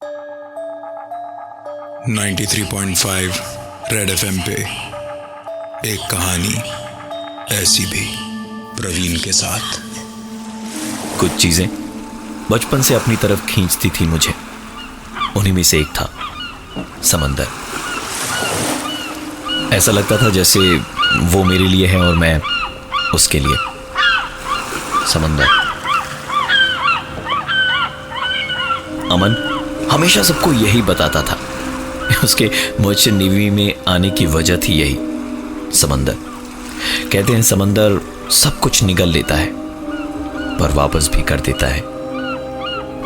93.5 red FM पे एक कहानी ऐसी भी, प्रवीण के साथ। कुछ चीजें बचपन से अपनी तरफ खींचती थी मुझे। उन्हीं में से एक था समंदर। ऐसा लगता था जैसे वो मेरे लिए है और मैं उसके लिए। समंदर। अमन हमेशा सबको यही बताता था। उसके मर्चेंट नेवी में आने की वजह थी यही, समंदर। कहते हैं समंदर सब कुछ निगल लेता है पर वापस भी कर देता है।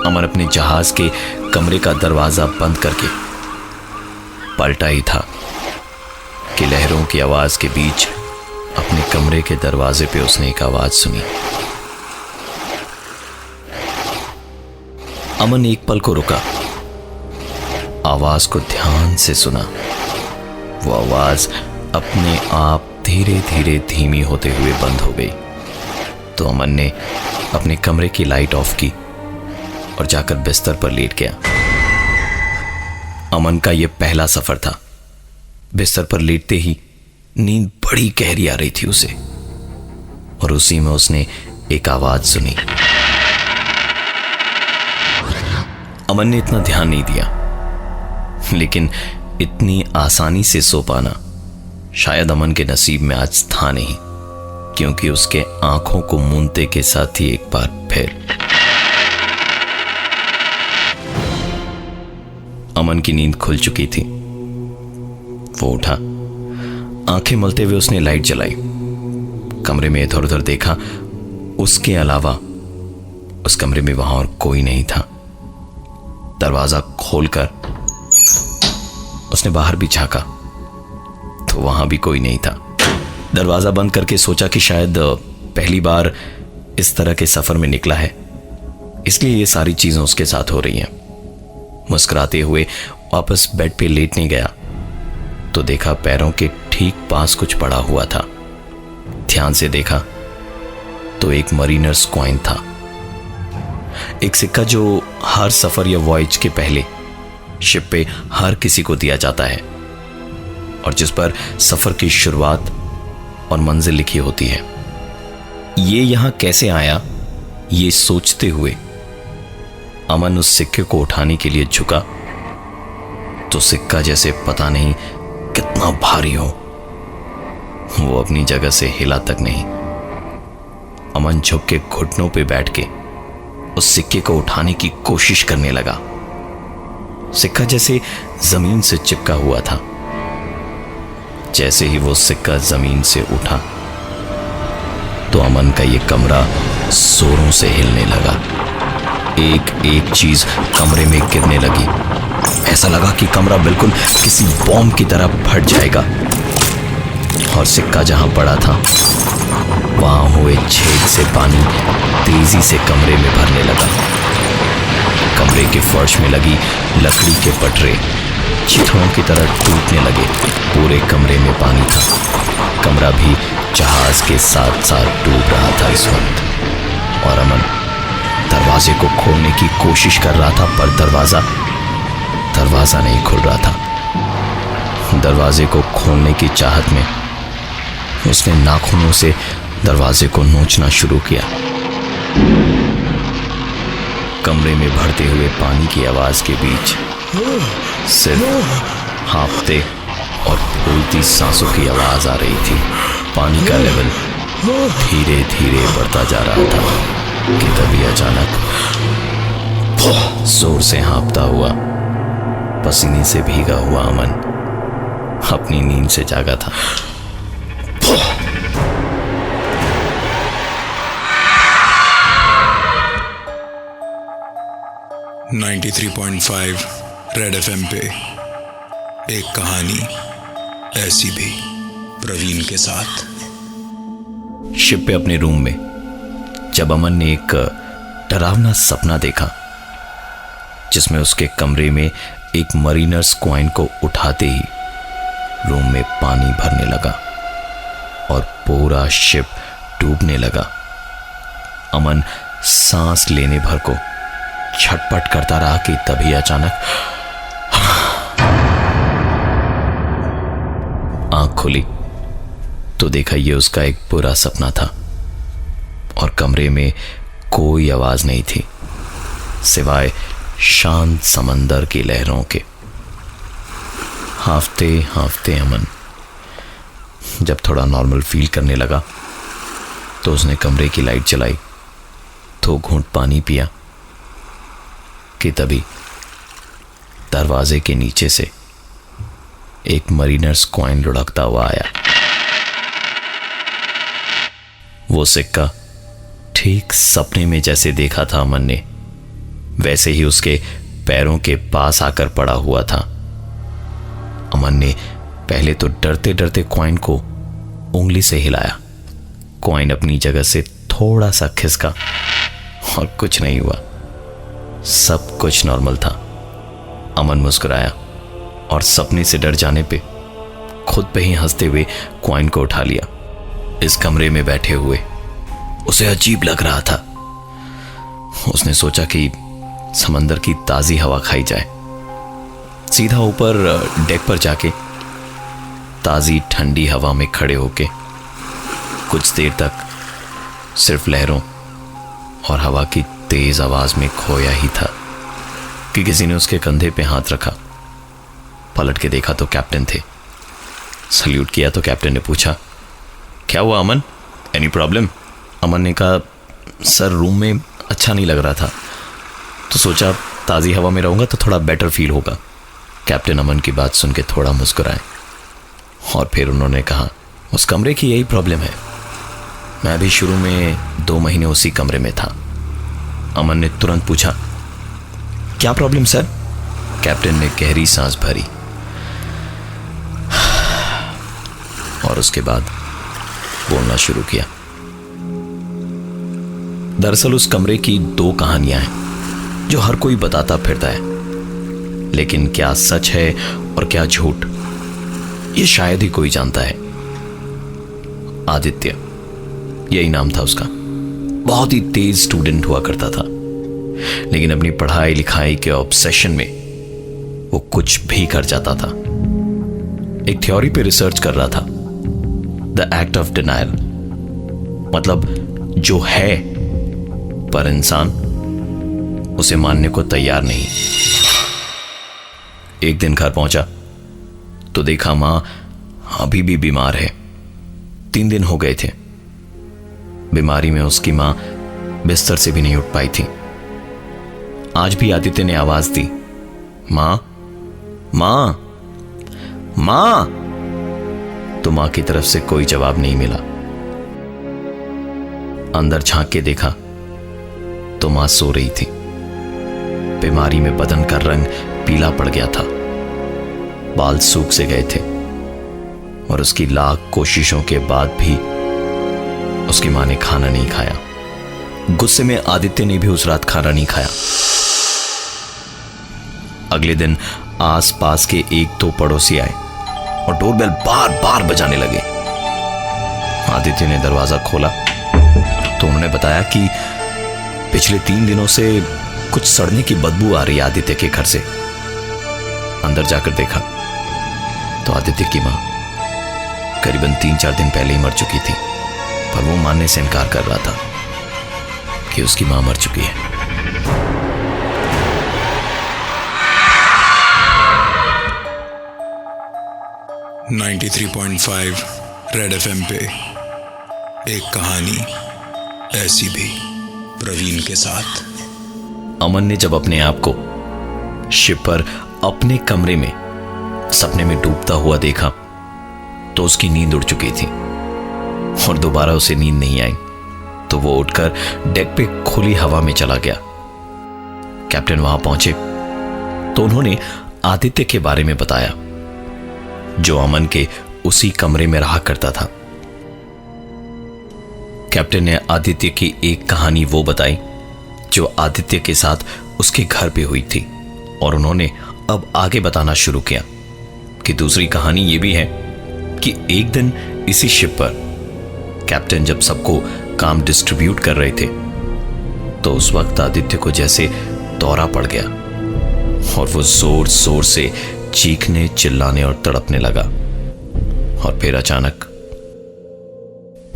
अमन अपने जहाज के कमरे का दरवाजा बंद करके पलटा ही था कि लहरों की आवाज के बीच अपने कमरे के दरवाजे पे उसने एक आवाज सुनी। अमन एक पल को रुका, आवाज को ध्यान से सुना। वो आवाज अपने आप धीरे धीरे धीमी होते हुए बंद हो गई। तो अमन ने अपने कमरे की लाइट ऑफ की और जाकर बिस्तर पर लेट गया। अमन का यह पहला सफर था। बिस्तर पर लेटते ही नींद बड़ी गहरी आ रही थी उसे, और उसी में उसने एक आवाज सुनी। अमन ने इतना ध्यान नहीं दिया, लेकिन इतनी आसानी से सो पाना शायद अमन के नसीब में आज था नहीं, क्योंकि उसके आंखों को मूंदते के साथ ही एक बार फिर अमन की नींद खुल चुकी थी। वो उठा, आंखें मलते हुए उसने लाइट जलाई। कमरे में इधर उधर देखा, उसके अलावा उस कमरे में वहां और कोई नहीं था। दरवाजा खोलकर उसने बाहर भी झांका तो वहां भी कोई नहीं था। दरवाजा बंद करके सोचा कि शायद पहली बार इस तरह के सफर में निकला है, इसलिए ये सारी चीजें उसके साथ हो रही हैं। मुस्कुराते हुए वापस बेड पे लेटने गया तो देखा पैरों के ठीक पास कुछ पड़ा हुआ था। ध्यान से देखा तो एक मरीनर्स कॉइन था, एक सिक्का जो हर सफर या वॉयज के पहले शिप पे हर किसी को दिया जाता है और जिस पर सफर की शुरुआत और मंजिल लिखी होती है। ये यहां कैसे आया, ये सोचते हुए अमन उस सिक्के को उठाने के लिए झुका तो सिक्का जैसे पता नहीं कितना भारी हो, वो अपनी जगह से हिला तक नहीं। अमन झुक के घुटनों पे बैठ के उस सिक्के को उठाने की कोशिश करने लगा। सिक्का जैसे जमीन से चिपका हुआ था। जैसे ही वो सिक्का जमीन से उठा तो अमन का ये कमरा जोरों से हिलने लगा। एक एक चीज कमरे में गिरने लगी। ऐसा लगा कि कमरा बिल्कुल किसी बॉम्ब की तरह फट जाएगा। और सिक्का जहां पड़ा था वहां हुए छेद से पानी तेजी से कमरे में भरने लगा। कमरे के फर्श में लगी लकड़ी के पटरे चिथड़ों की तरह टूटने लगे। पूरे कमरे में पानी था। कमरा भी जहाज के साथ साथ डूब रहा था इस वक्त। और अमन दरवाजे को खोलने की कोशिश कर रहा था, पर दरवाजा नहीं खुल रहा था। दरवाजे को खोलने की चाहत में उसने नाखूनों से दरवाजे को नोचना शुरू किया। कमरे में भरते हुए पानी की आवाज के बीच सिर्फ हाँफते और फूलती सांसों की आवाज आ रही थी। पानी का लेवल धीरे धीरे बढ़ता जा रहा था कि तभी अचानक जोर से हाँफता हुआ, पसीने से भीगा हुआ अमन अपनी नींद से जागा था। नाइन्टी 93.5 रेड एफएम पे एक कहानी ऐसी भी, प्रवीण के साथ। शिप पे अपने रूम में जब अमन ने एक डरावना सपना देखा जिसमें उसके कमरे में एक मरीनर्स कॉइन को उठाते ही रूम में पानी भरने लगा और पूरा शिप डूबने लगा। अमन सांस लेने भर को छटपट करता रहा कि तभी अचानक आंख खुली तो देखा ये उसका एक बुरा सपना था और कमरे में कोई आवाज नहीं थी सिवाय शांत समंदर की लहरों के। हांफते हांफते अमन जब थोड़ा नॉर्मल फील करने लगा तो उसने कमरे की लाइट जलाई तो घूंट पानी पिया कि तभी दरवाजे के नीचे से एक मरीनर्स कॉइन लुढ़कता हुआ आया। वो सिक्का ठीक सपने में जैसे देखा था अमन ने वैसे ही उसके पैरों के पास आकर पड़ा हुआ था। अमन ने पहले तो डरते डरते कॉइन को उंगली से हिलाया। कॉइन अपनी जगह से थोड़ा सा खिसका और कुछ नहीं हुआ, सब कुछ नॉर्मल था। अमन मुस्कुराया और सपने से डर जाने पे खुद पे ही हंसते हुए कॉइन को उठा लिया। इस कमरे में बैठे हुए उसे अजीब लग रहा था। उसने सोचा कि समंदर की ताजी हवा खाई जाए। सीधा ऊपर डेक पर जाके ताजी ठंडी हवा में खड़े होके कुछ देर तक सिर्फ लहरों और हवा की तेज आवाज में खोया ही था कि किसी ने उसके कंधे पे हाथ रखा। पलट के देखा तो कैप्टन थे। सल्यूट किया तो कैप्टन ने पूछा, क्या हुआ अमन, एनी प्रॉब्लम? अमन ने कहा, सर रूम में अच्छा नहीं लग रहा था तो सोचा ताज़ी हवा में रहूंगा तो थोड़ा बेटर फील होगा। कैप्टन अमन की बात सुन के थोड़ा मुस्कुराए और फिर उन्होंने कहा, उस कमरे की यही प्रॉब्लम है, मैं भी शुरू में 2 महीने उसी कमरे में था। अमन ने तुरंत पूछा, क्या प्रॉब्लम सर? कैप्टन ने गहरी सांस भरी और उसके बाद बोलना शुरू किया। दरअसल उस कमरे की 2 कहानियां हैं जो हर कोई बताता फिरता है, लेकिन क्या सच है और क्या झूठ ये शायद ही कोई जानता है। आदित्य, यही नाम था उसका, बहुत ही तेज स्टूडेंट हुआ करता था, लेकिन अपनी पढ़ाई लिखाई के ऑब्सेशन में वो कुछ भी कर जाता था। एक थ्योरी पे रिसर्च कर रहा था, द एक्ट ऑफ डिनायल, मतलब जो है पर इंसान उसे मानने को तैयार नहीं। एक दिन घर पहुंचा तो देखा मां अभी भी बीमार है। 3 दिन हो गए थे। बीमारी में उसकी मां बिस्तर से भी नहीं उठ पाई थी। आज भी आदित्य ने आवाज दी, मां मां मां, तो मां की तरफ से कोई जवाब नहीं मिला। अंदर झांक के देखा तो मां सो रही थी। बीमारी में बदन का रंग पीला पड़ गया था, बाल सूख से गए थे और उसकी लाख कोशिशों के बाद भी उसकी मां ने खाना नहीं खाया। गुस्से में आदित्य ने भी उस रात खाना नहीं खाया। अगले दिन आसपास के 1-2 पड़ोसी आए और डोरबेल बार बार बजाने लगे। आदित्य ने दरवाजा खोला तो उन्होंने बताया कि पिछले 3 दिनों से कुछ सड़ने की बदबू आ रही है आदित्य के घर से। अंदर जाकर देखा तो आदित्य की मां करीबन 3-4 दिन पहले ही मर चुकी थी, पर वो मानने से इनकार कर रहा था कि उसकी मां मर चुकी है। .5 रेड एफएम पे एक कहानी ऐसी भी, प्रवीण के साथ। अमन ने जब अपने आप को शिप पर अपने कमरे में सपने में डूबता हुआ देखा तो उसकी नींद उड़ चुकी थी और दोबारा उसे नींद नहीं आई, तो वो उठकर डेक पे खुली हवा में चला गया। कैप्टन वहां पहुंचे तो उन्होंने आदित्य के बारे में बताया जो अमन के उसी कमरे में रहा करता था। कैप्टन ने आदित्य की एक कहानी वो बताई जो आदित्य के साथ उसके घर पे हुई थी और उन्होंने अब आगे बताना शुरू किया कि दूसरी कहानी ये भी है कि एक दिन इसी शिप पर कैप्टन जब सबको काम डिस्ट्रीब्यूट कर रहे थे तो उस वक्त आदित्य को जैसे दौरा पड़ गया और वो जोर जोर से चीखने, चिल्लाने और तड़पने लगा। और फिर अचानक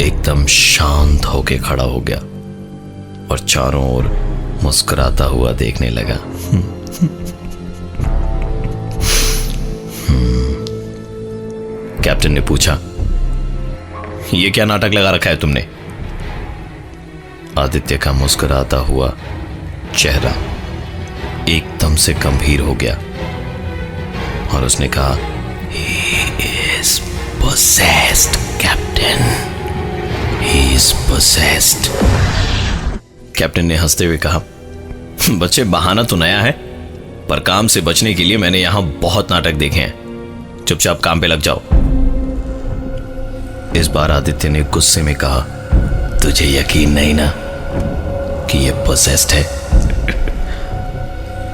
एकदम शांत होके खड़ा हो गया और चारों ओर मुस्कुराता हुआ देखने लगा। कैप्टन ने पूछा, ये क्या नाटक लगा रखा है तुमने? आदित्य का मुस्कुराता हुआ चेहरा एकदम से गंभीर हो गया और उसने कहा, He is possessed, Captain. He is possessed. Captain ने हंसते हुए कहा, बच्चे बहाना तो नया है, पर काम से बचने के लिए मैंने यहां बहुत नाटक देखे हैं। चुपचाप काम पे लग जाओ। इस बार आदित्य ने गुस्से में कहा, तुझे यकीन नहीं ना कि ये पोसेस्ड है?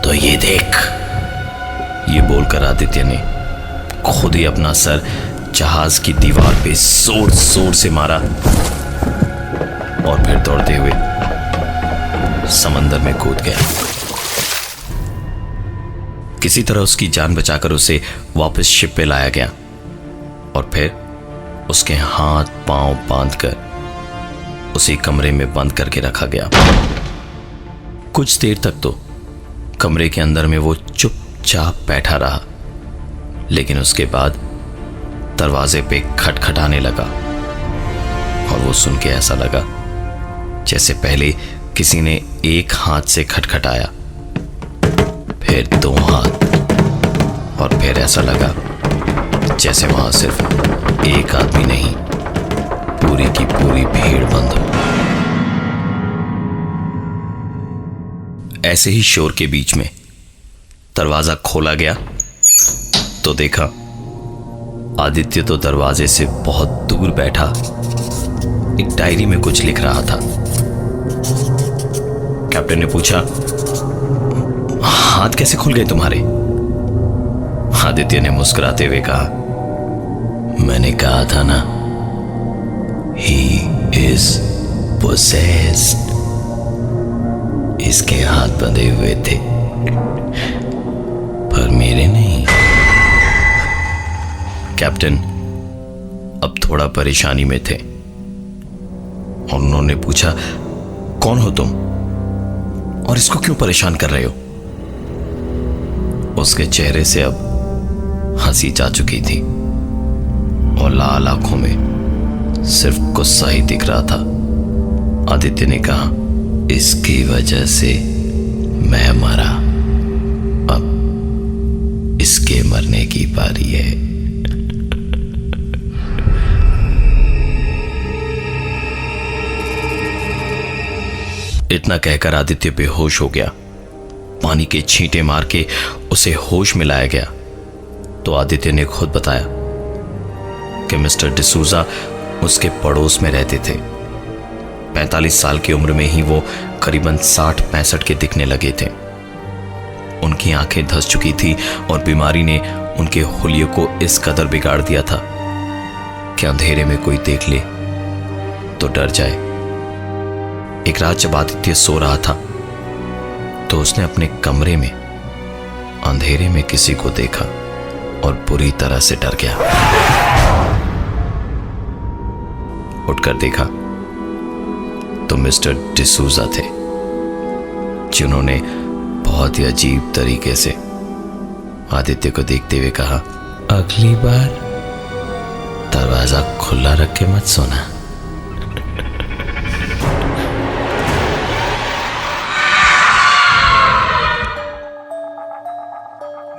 तो ये देख। ये बोलकर आदित्य ने खुद ही अपना सर जहाज की दीवार पे जोर जोर से मारा और फिर दौड़ते हुए समंदर में कूद गया। किसी तरह उसकी जान बचाकर उसे वापस शिप पे लाया गया और फिर उसके हाथ पांव बांधकर उसी कमरे में बंद करके रखा गया। कुछ देर तक तो कमरे के अंदर में वो चुपचाप बैठा रहा, लेकिन उसके बाद दरवाजे पे खटखटाने लगा और वो सुन के ऐसा लगा जैसे पहले किसी ने एक हाथ से खटखटाया, फिर 2 हाथ, और फिर ऐसा लगा जैसे वहां सिर्फ एक आदमी नहीं, पूरी की पूरी भीड़ बंद हो। ऐसे ही शोर के बीच में दरवाजा खोला गया तो देखा आदित्य तो दरवाजे से बहुत दूर बैठा एक डायरी में कुछ लिख रहा था। कैप्टन ने पूछा, हाथ कैसे खुल गए तुम्हारे? आदित्य ने मुस्कुराते हुए कहा, मैंने कहा था ना, He is possessed. इसके हाथ बंधे हुए थे पर मेरे नहीं। कैप्टन अब थोड़ा परेशानी में थे और उन्होंने पूछा, कौन हो तुम और इसको क्यों परेशान कर रहे हो? उसके चेहरे से अब हंसी जा चुकी थी और लाल आंखों में सिर्फ गुस्सा ही दिख रहा था। आदित्य ने कहा, इसकी वजह से मैं मरा, अब इसके मरने की बारी है। इतना कहकर आदित्य बेहोश हो गया। पानी के छींटे मार के उसे होश में लाया गया तो आदित्य ने खुद बताया कि मिस्टर डिसूजा उसके पड़ोस में रहते थे। 45 साल की उम्र में ही वो करीबन 60-65 के दिखने लगे थे। उनकी आंखें धंस चुकी थी और बीमारी ने उनके हुलिये को इस कदर बिगाड़ दिया था कि अंधेरे में कोई देख ले तो डर जाए। एक रात जब आदित्य सो रहा था तो उसने अपने कमरे में अंधेरे में किसी को देखा और बुरी तरह से डर गया। उठकर देखा तो मिस्टर डिसूजा थे, जिन्होंने बहुत ही अजीब तरीके से आदित्य को देखते हुए कहा, अगली बार दरवाजा खुला रख के मत सोना।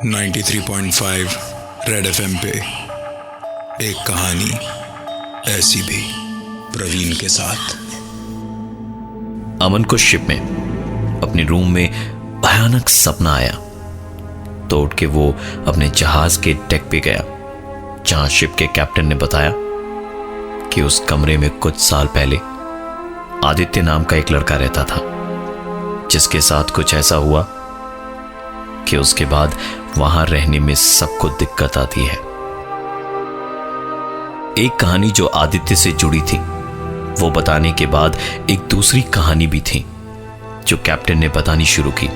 नाइन्टी 93.5 रेड एफएम पे एक कहानी ऐसी भी, प्रवीण के साथ। अमन को शिप में अपने रूम में भयानक सपना आया तो उठ के वो अपने जहाज के डेक पे गया, जहां शिप के कैप्टन ने बताया कि उस कमरे में कुछ साल पहले आदित्य नाम का एक लड़का रहता था, जिसके साथ कुछ ऐसा हुआ कि उसके बाद वहां रहने में सबको दिक्कत आती है। एक कहानी जो आदित्य से जुड़ी थी वो बताने के बाद एक दूसरी कहानी भी थी जो कैप्टन ने बतानी शुरू की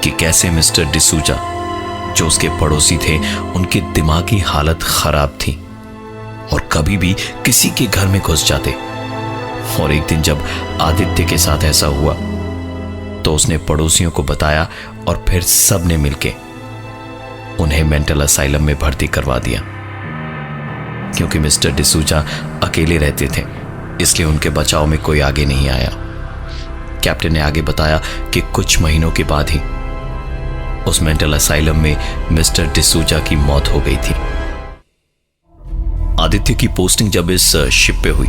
कि कैसे मिस्टर डिसूजा, जो उसके पड़ोसी थे, उनकी दिमागी हालत खराब थी और कभी भी किसी के घर में घुस जाते। और एक दिन जब आदित्य के साथ ऐसा हुआ तो उसने पड़ोसियों को बताया और फिर सब ने मिलके उन्हें मेंटल असाइलम में भर्ती करवा दिया। क्योंकि मिस्टर डिसूजा अकेले रहते थे, इसलिए उनके बचाव में कोई आगे नहीं आया। कैप्टन ने आगे बताया कि कुछ महीनों के बाद ही उस मेंटल असाइलम में मिस्टर डिसूजा की मौत हो गई थी। आदित्य की पोस्टिंग जब इस शिप पे हुई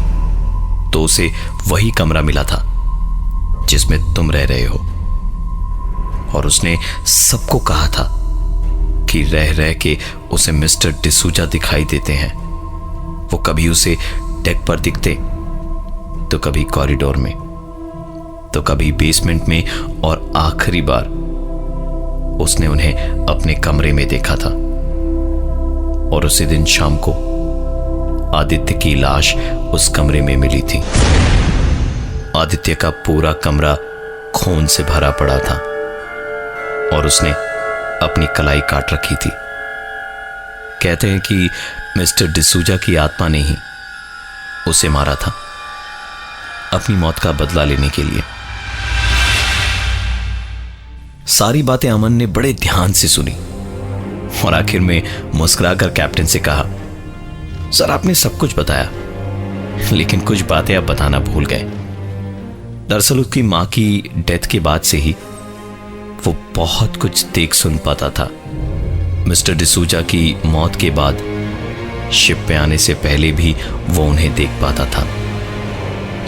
तो उसे वही कमरा मिला था जिसमें तुम रह रहे हो, और उसने सबको कहा था कि रह रह के उसे मिस्टर डिसूजा दिखाई देते हैं। वो कभी उसे डेक पर दिखते, तो कभी कॉरिडोर में, तो कभी बेसमेंट में, और आखिरी बार उसने उन्हें अपने कमरे में देखा था। और उसी दिन शाम को आदित्य की लाश उस कमरे में मिली थी। आदित्य का पूरा कमरा खून से भरा पड़ा था और उसने अपनी कलाई काट रखी थी। कहते हैं कि मिस्टर डिसूजा की आत्मा ने ही उसे मारा था, अपनी मौत का बदला लेने के लिए। सारी बातें अमन ने बड़े ध्यान से सुनी और आखिर में मुस्कुराकर कैप्टन से कहा, सर आपने सब कुछ बताया, लेकिन कुछ बातें आप बताना भूल गए। दरअसल उसकी मां की डेथ के बाद से ही वो बहुत कुछ देख सुन पाता था। मिस्टर डिसूजा की मौत के बाद शिप पे आने से पहले भी वो उन्हें देख पाता था।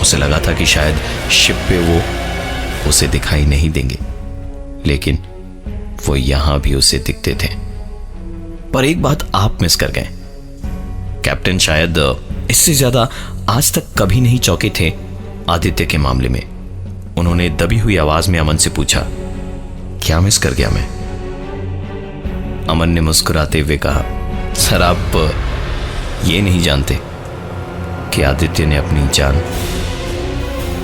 उसे लगा था कि शायद शिप पे वो उसे दिखाई नहीं देंगे, लेकिन वो यहां भी उसे दिखते थे। पर एक बात आप मिस कर गए। कैप्टन शायद इससे ज्यादा आज तक कभी नहीं चौंके थे आदित्य के मामले में। उन्होंने दबी हुई आवाज में अमन से पूछा, क्या मिस कर गया मैं? अमन ने मुस्कुराते हुए कहा, सर आप ये नहीं जानते कि आदित्य ने अपनी जान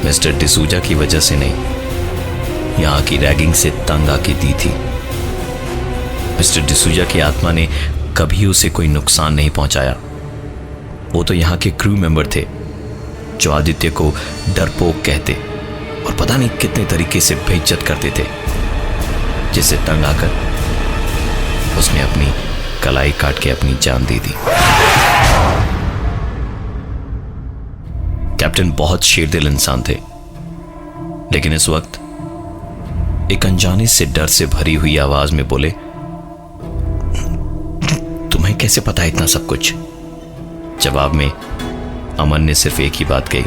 मिस्टर डिसूजा की वजह से नहीं, यहां की रैगिंग से तंग आके दी थी। मिस्टर डिसूजा की आत्मा ने कभी उसे कोई नुकसान नहीं पहुंचाया। वो तो यहां के क्रू मेंबर थे जो आदित्य को डरपोक कहते और पता नहीं कितने तरीके से बेइज्जत करते थे, जिससे तंग आकर उसने अपनी कलाई काट के अपनी जान दे दी। कैप्टन बहुत शेरदिल इंसान थे, लेकिन इस वक्त एक अनजाने से डर से भरी हुई आवाज में बोले, तुम्हें कैसे पता है इतना सब कुछ? जवाब में अमन ने सिर्फ एक ही बात कही,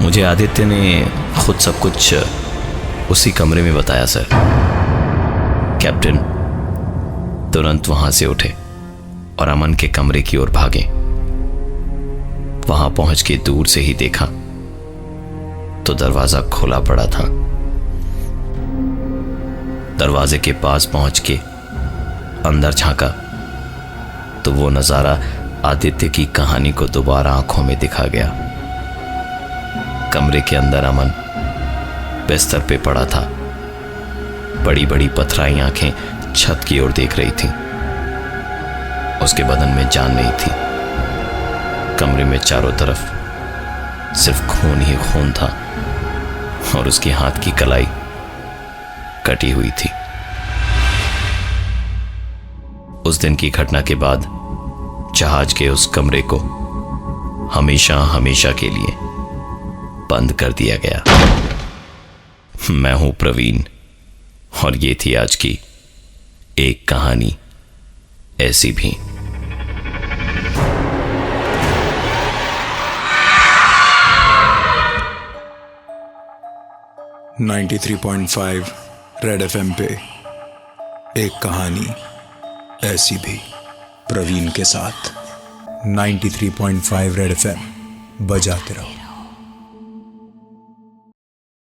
मुझे आदित्य ने खुद सब कुछ उसी कमरे में बताया सर। कैप्टन तुरंत वहां से उठे और अमन के कमरे की ओर भागे। वहां पहुंच के दूर से ही देखा तो दरवाजा खुला पड़ा था। दरवाजे के पास पहुंच के अंदर झांका तो वो नजारा आदित्य की कहानी को दोबारा आंखों में दिखा गया। कमरे के अंदर अमन बिस्तर पे पड़ा था। बड़ी बड़ी पथराई आंखें छत की ओर देख रही थी। उसके बदन में जान नहीं थी। कमरे में चारों तरफ सिर्फ खून ही खून था और उसके हाथ की कलाई कटी हुई थी। उस दिन की घटना के बाद जहाज के उस कमरे को हमेशा हमेशा के लिए बंद कर दिया गया। मैं हूं प्रवीण और ये थी आज की एक कहानी ऐसी भी। नाइन्टी 93.5 रेड एफएम पे एक कहानी ऐसी भी, प्रवीण के साथ। 93.5 रेड एफएम बजाते रहो।